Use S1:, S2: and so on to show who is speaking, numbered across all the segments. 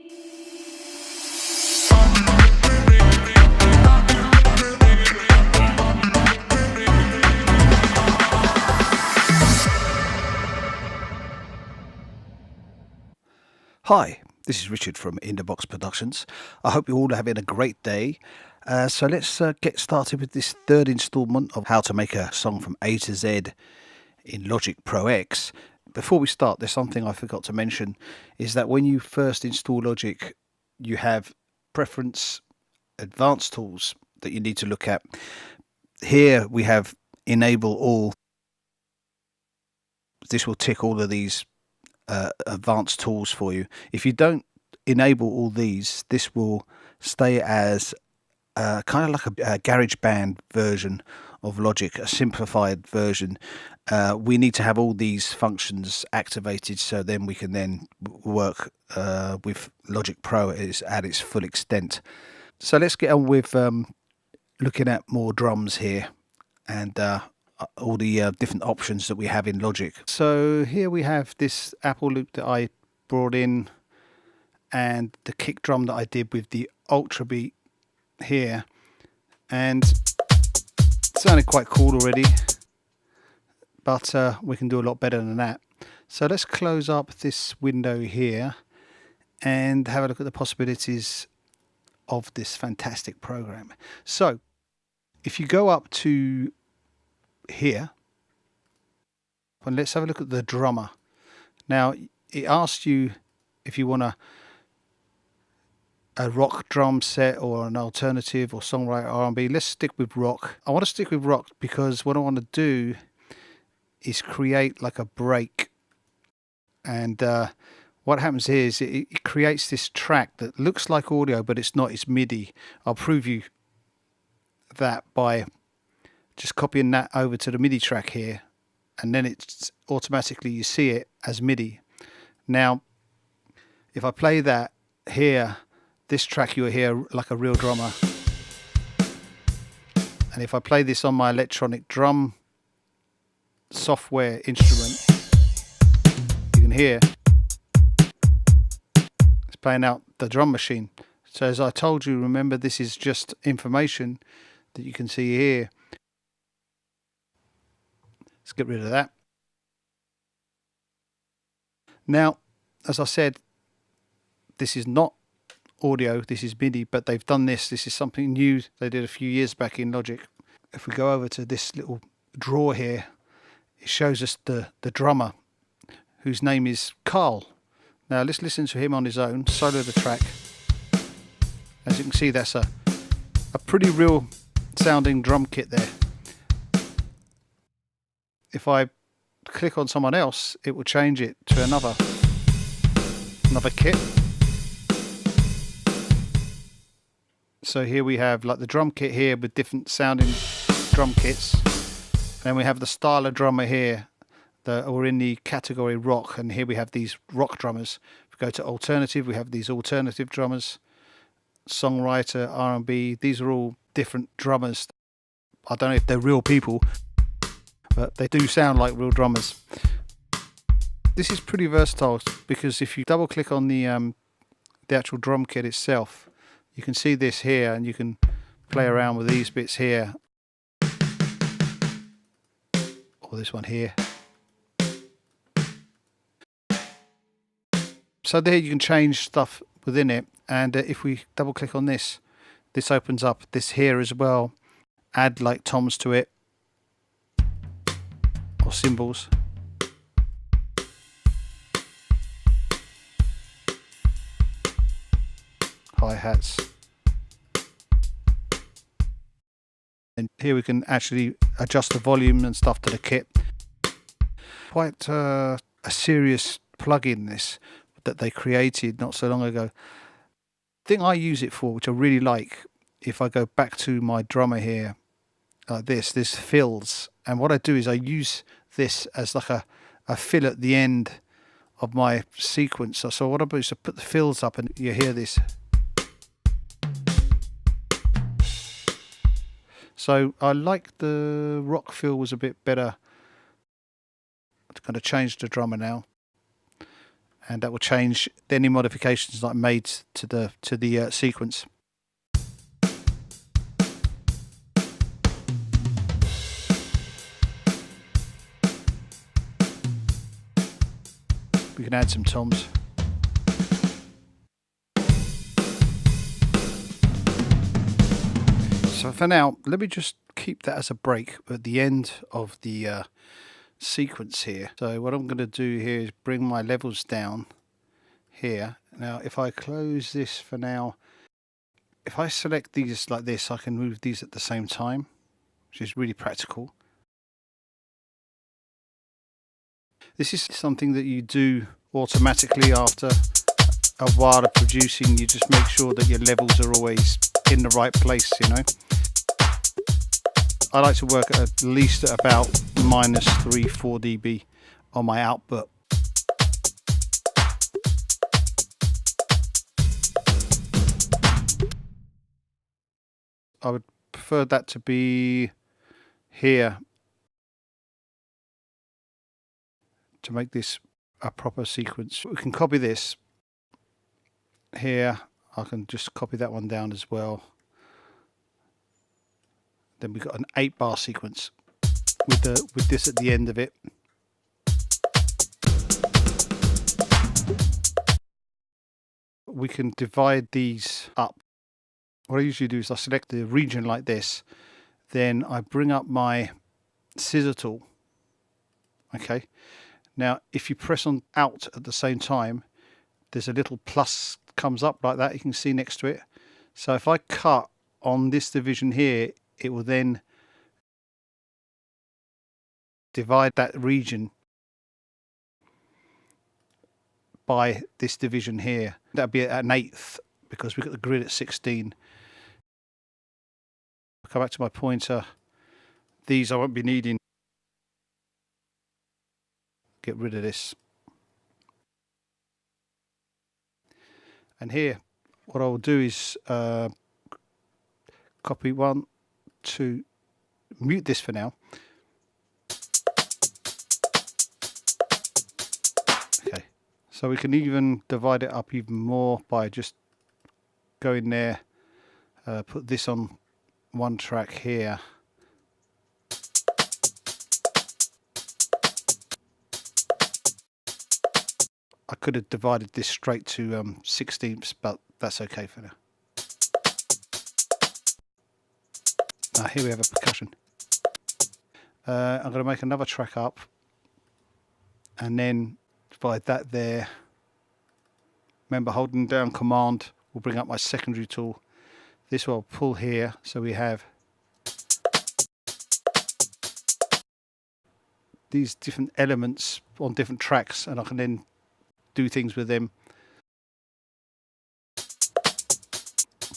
S1: Hi, this is Richard from In The Box Productions. I hope you're all having a great day. So let's get started with this third installment of how to make a song from A to Z in Logic Pro X. Before we start, there's something I forgot to mention, is that when you first install Logic, you have preference advanced tools that you need to look at. Here we have enable all. This will tick all of these advanced tools for you. If you don't enable all these, this will stay as kind of like a GarageBand version of Logic, a simplified version. We need to have all these functions activated, so then we can then work with Logic Pro at its full extent. So let's get on with looking at more drums here and all the different options that we have in Logic. So here we have this Apple loop that I brought in and the kick drum that I did with the Ultra Beat here, and it sounded quite cool already, but we can do a lot better than that. So let's close up this window here and have a look at the possibilities of this fantastic program. So if you go up to here, and let's have a look at the drummer. Now it asks you if you want a rock drum set or an alternative or songwriter R&B. Let's stick with rock. I want to stick with rock because what I want to do is create like a break, and what happens here is it creates this track that looks like audio but it's not, it's MIDI. I'll prove you that by just copying that over to the MIDI track here, and then it's automatically, you see it as MIDI. Now if I play that here, this track you'll hear like a real drummer, and if I play this on my electronic drum software instrument, you can hear it's playing out the drum machine. So as I told you, remember, this is just information that you can see here. Let's get rid of that. Now, as I said, this is not audio, this is MIDI, but they've done this. This is something new they did a few years back in Logic. If we go over to this little drawer here, it shows us the drummer, whose name is Carl. Now let's listen to him on his own, solo the track. As you can see, that's a pretty real sounding drum kit there. If I click on someone else, it will change it to another kit. So here we have like the drum kit here with different sounding drum kits. Then we have the style of drummer here that are in the category rock, and here we have these rock drummers. If we go to alternative, we have these alternative drummers. Songwriter, R&B, these are all different drummers. I don't know if they're real people, but they do sound like real drummers. This is pretty versatile because if you double click on the actual drum kit itself, you can see this here, and you can play around with these bits here, or this one here. So there you can change stuff within it, and if we double click on this, this opens up this here as well. Add like toms to it, or cymbals. Hi-hats. And here we can actually adjust the volume and stuff to the kit. Quite a serious plugin this that they created not so long ago. The thing I use it for, which I really like, if I go back to my drummer here, like this fills, and what I do is I use this as like a fill at the end of my sequence. So what I do is I put the fills up, and you hear this. So I like the rock feel was a bit better. I'm going to change the drummer now, and that will change any modifications that I made to the sequence. We can add some toms. So for now, let me just keep that as a break at the end of the sequence here. So what I'm going to do here is bring my levels down here. Now if I close this for now, if I select these like this, I can move these at the same time, which is really practical. This is something that you do automatically after a while of producing. You just make sure that your levels are always in the right place, you know. I like to work at least at about -3-4 dB on my output. I would prefer that to be here to make this a proper sequence. We can copy this here. I can just copy that one down as well. Then we've got an 8-bar sequence with this at the end of it. We can divide these up. What I usually do is I select the region like this, then I bring up my scissor tool. Okay. Now, if you press on Alt at the same time, there's a little plus comes up like that. You can see next to it. So if I cut on this division here, it will then divide that region by this division here. That'd be at an 1/8 because we've got the grid at 16. I'll come back to my pointer. These I won't be needing. Get rid of this. And here, what I will do is copy 1, 2, mute this for now. Okay, so we can even divide it up even more by just going there, put this on one track here. I could have divided this straight to 16ths, but that's okay for now. Now here we have a percussion. I'm going to make another track up and then divide that there. Remember, holding down Command will bring up my secondary tool. This will pull here, so we have these different elements on different tracks, and I can then do things with them.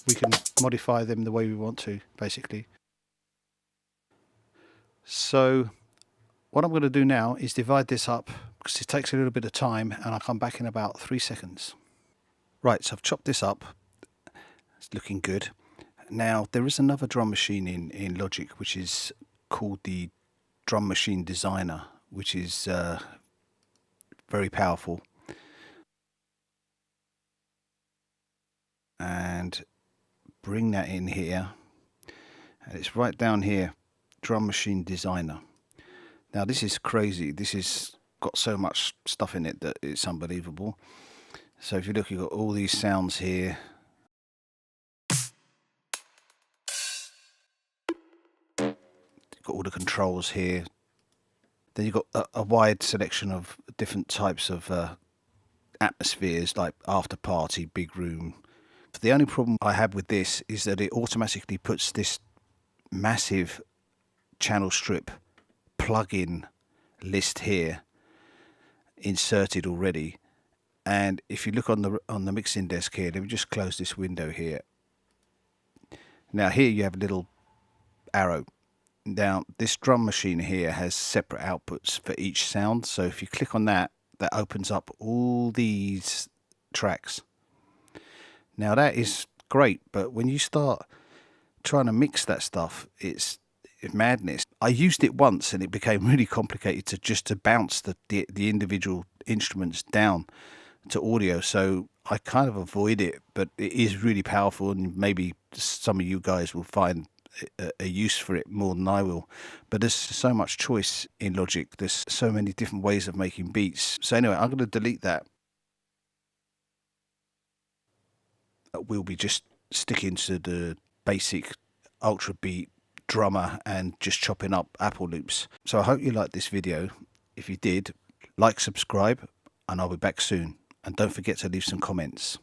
S1: We can modify them the way we want to, basically. So what I'm going to do now is divide this up because it takes a little bit of time, and I'll come back in about 3 seconds. Right, so I've chopped this up. It's looking good. Now there is another drum machine in Logic which is called the Drum Machine Designer, which is very powerful. And bring that in here, and it's right down here, Drum Machine Designer. Now this is crazy. This has got so much stuff in it that it's unbelievable. So if you look, you've got all these sounds here. You've got all the controls here. Then you've got a wide selection of different types of atmospheres, like after party, big room. The only problem I have with this is that it automatically puts this massive channel strip plug-in list here inserted already. And if you look on the mixing desk here, let me just close this window here. Now here you have a little arrow. Now this drum machine here has separate outputs for each sound. So if you click on that, that opens up all these tracks. Now that is great, but when you start trying to mix that stuff, it's madness. I used it once and it became really complicated to bounce the individual instruments down. to audio, so I kind of avoid it, but it is really powerful, and maybe some of you guys will find a use for it more than I will. But there's so much choice in Logic. There's so many different ways of making beats. So anyway, I'm going to delete that. We'll be just sticking to the basic ultra beat drummer and just chopping up Apple loops. So I hope you liked this video. If you did, like, subscribe, and I'll be back soon. And don't forget to leave some comments.